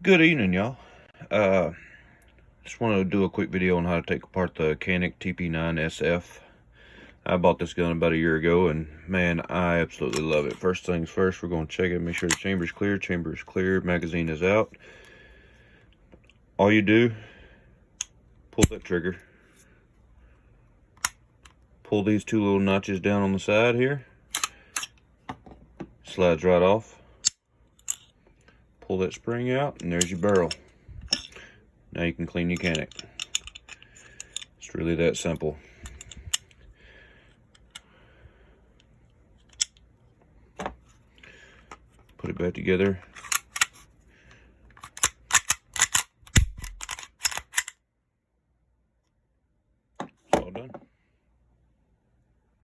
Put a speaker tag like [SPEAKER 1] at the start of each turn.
[SPEAKER 1] Good evening, y'all. Just wanted to do a quick video on how to take apart the Canik TP9sf. I bought this gun about a year ago, and man, I absolutely love it. First things first, we're going to check it, make sure the chamber's clear. Chamber is clear, magazine is out. All you do, pull that trigger. Pull these two little notches down on the side here. Slides right off. Pull that spring out, and there's your barrel. Now you can clean your canik. It's really that simple. Put it back together,